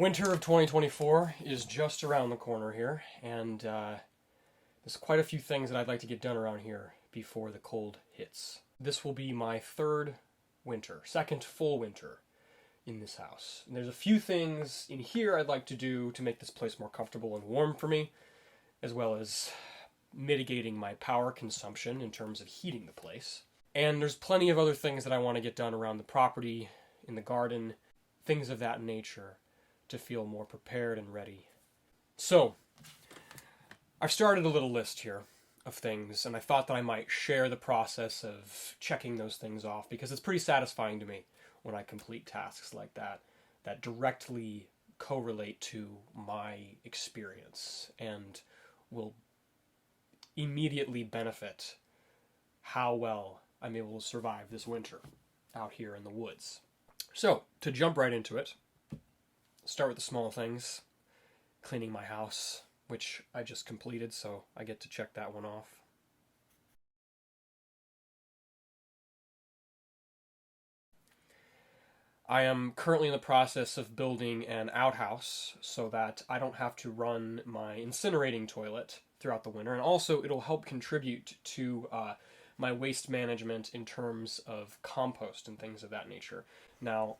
Winter of 2024 is just around the corner here, and there's quite a few things that I'd like to get done around here before the cold hits. This will be my second full winter in this house. And there's a few things in here I'd like to do to make this place more comfortable and warm for me, as well as mitigating my power consumption in terms of heating the place. And there's plenty of other things that I want to get done around the property, in the garden, things of that nature, to feel more prepared and ready. So, I've started a little list here of things, and I thought that I might share the process of checking those things off, because it's pretty satisfying to me when I complete tasks like that directly correlate to my experience and will immediately benefit how well I'm able to survive this winter out here in the woods. So, to jump right into it, start with the small things. Cleaning my house, which I just completed, so I get to check that one off. I am currently in the process of building an outhouse so that I don't have to run my incinerating toilet throughout the winter, and also it'll help contribute to my waste management in terms of compost and things of that nature. Now,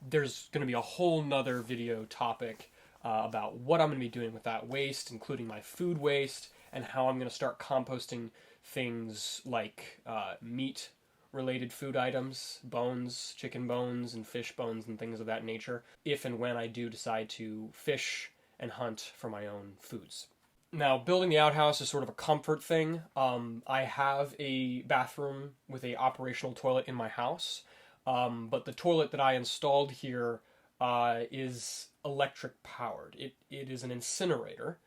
there's going to be a whole nother video topic about what I'm going to be doing with that waste, including my food waste, and how I'm going to start composting things like meat-related food items, bones, chicken bones, and fish bones, and things of that nature, if and when I do decide to fish and hunt for my own foods. Now, building the outhouse is sort of a comfort thing. I have a bathroom with an operational toilet in my house, but the toilet that I installed here is electric powered. It is an incinerator,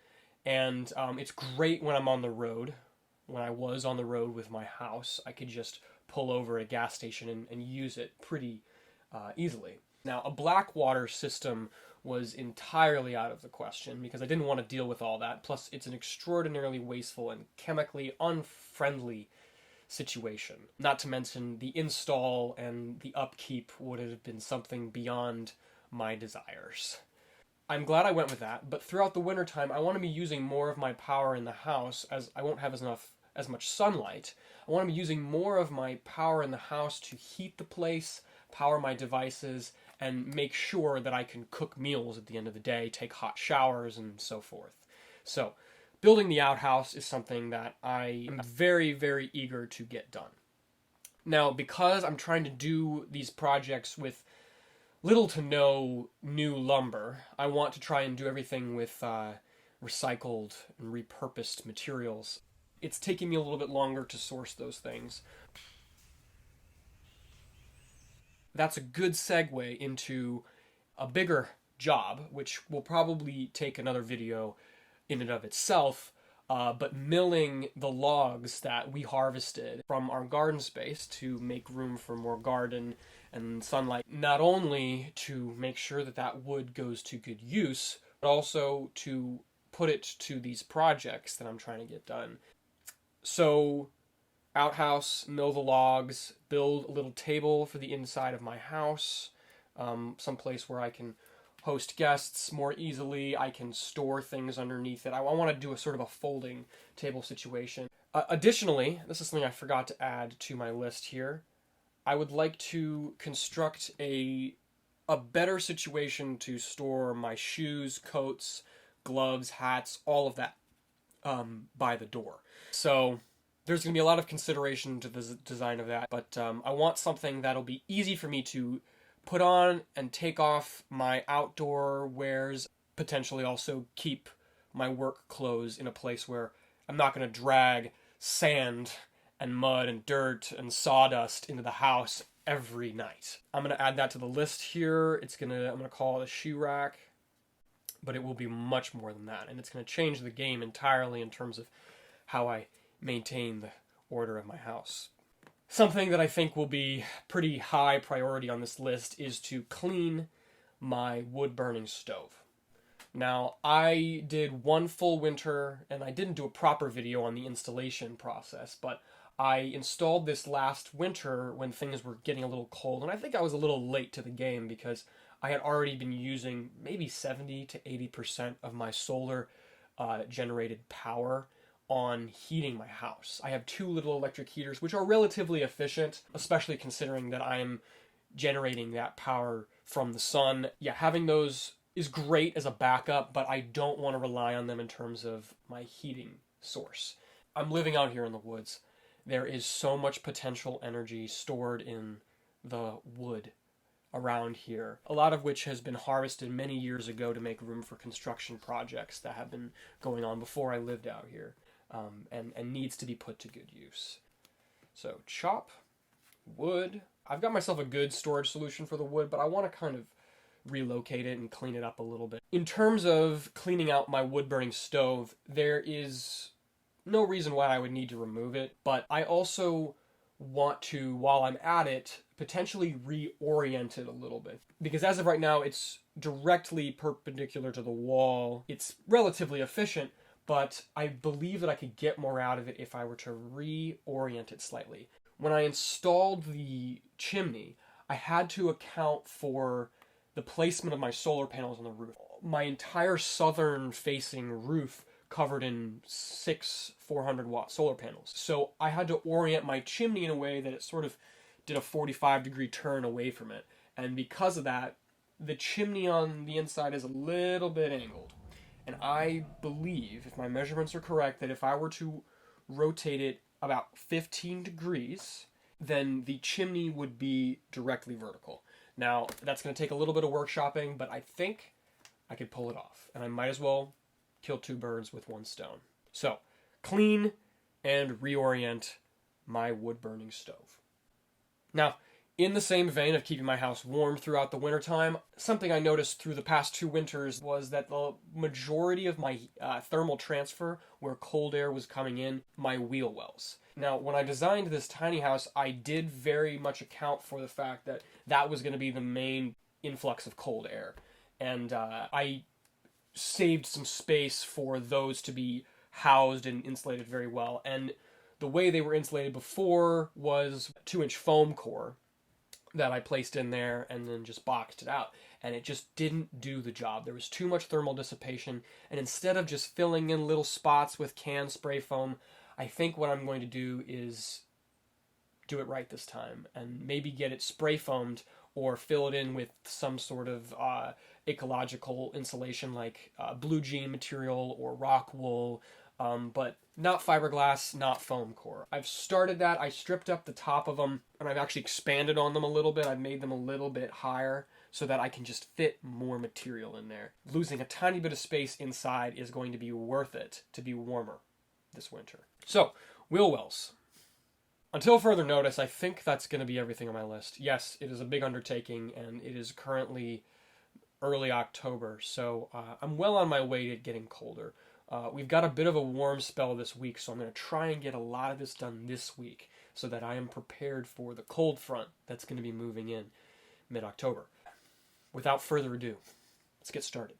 and it's great when I'm on the road. When I was on the road with my house, I could just pull over at a gas station and use it pretty easily. Now, a black water system was entirely out of the question because I didn't want to deal with all that. Plus, it's an extraordinarily wasteful and chemically unfriendly situation. Not to mention the install and the upkeep would have been something beyond my desires. I'm glad I went with that, but throughout the wintertime, I want to be using more of my power in the house, as I won't have as much sunlight. I want to be using more of my power in the house to heat the place, power my devices, and make sure that I can cook meals at the end of the day, take hot showers, and so forth. So, building the outhouse is something that I am very, very eager to get done. Now, because I'm trying to do these projects with little to no new lumber, I want to try and do everything with recycled and repurposed materials. It's taking me a little bit longer to source those things. That's a good segue into a bigger job, which will probably take another video in and of itself, but milling the logs that we harvested from our garden space to make room for more garden and sunlight, not only to make sure that that wood goes to good use, but also to put it to these projects that I'm trying to get done. So, outhouse, mill the logs, build a little table for the inside of my house, someplace where I can host guests more easily. I can store things underneath it. I want to do a sort of a folding table situation. Additionally, this is something I forgot to add to my list here. I would like to construct a better situation to store my shoes, coats, gloves, hats, all of that by the door. So there's going to be a lot of consideration to the design of that, but I want something that'll be easy for me to put on and take off my outdoor wares, potentially also keep my work clothes in a place where I'm not going to drag sand and mud and dirt and sawdust into the house every night. I'm going to add that to the list here. I'm going to call it a shoe rack, but it will be much more than that, and it's going to change the game entirely in terms of how I maintain the order of my house. Something that I think will be pretty high priority on this list is to clean my wood-burning stove. Now, I did one full winter, and I didn't do a proper video on the installation process, but I installed this last winter when things were getting a little cold, and I think I was a little late to the game because I had already been using maybe 70 to 80% of my solar generated power on heating my house. I have two little electric heaters, which are relatively efficient, especially considering that I'm generating that power from the sun. Yeah, having those is great as a backup, but I don't want to rely on them in terms of my heating source. I'm living out here in the woods. There is so much potential energy stored in the wood around here, a lot of which has been harvested many years ago to make room for construction projects that have been going on before I lived out here, and needs to be put to good use. So chop, wood. I've got myself a good storage solution for the wood, but I want to kind of relocate it and clean it up a little bit. In terms of cleaning out my wood-burning stove, there is no reason why I would need to remove it, but I also want to, while I'm at it, potentially reorient it a little bit. Because as of right now, it's directly perpendicular to the wall. It's relatively efficient, but I believe that I could get more out of it if I were to reorient it slightly. When I installed the chimney, I had to account for the placement of my solar panels on the roof. My entire southern facing roof covered in 6 400-watt solar panels. So I had to orient my chimney in a way that it sort of did a 45-degree turn away from it. And because of that, the chimney on the inside is a little bit angled. And I believe, if my measurements are correct, that if I were to rotate it about 15 degrees, then the chimney would be directly vertical. Now, that's going to take a little bit of workshopping, but I think I could pull it off. And I might as well kill two birds with one stone. So, clean and reorient my wood-burning stove. Now, in the same vein of keeping my house warm throughout the wintertime, something I noticed through the past 2 winters was that the majority of my thermal transfer, where cold air was coming in, my wheel wells. Now, when I designed this tiny house, I did very much account for the fact that that was going to be the main influx of cold air. And I saved some space for those to be housed and insulated very well. And the way they were insulated before was 2-inch foam core that I placed in there and then just boxed it out. And it just didn't do the job. There was too much thermal dissipation. And instead of just filling in little spots with canned spray foam, I think what I'm going to do is do it right this time and maybe get it spray foamed or fill it in with some sort of ecological insulation like blue jean material or rock wool, but not fiberglass, not foam core. I've started that. I stripped up the top of them, and I've actually expanded on them a little bit. I've made them a little bit higher so that I can just fit more material in there. Losing a tiny bit of space inside is going to be worth it to be warmer this winter. So, wheel wells. Until further notice, I think that's going to be everything on my list. Yes, it is a big undertaking, and it is currently early October, so I'm well on my way to getting colder. We've got a bit of a warm spell this week, so I'm going to try and get a lot of this done this week so that I am prepared for the cold front that's going to be moving in mid-October. Without further ado, let's get started.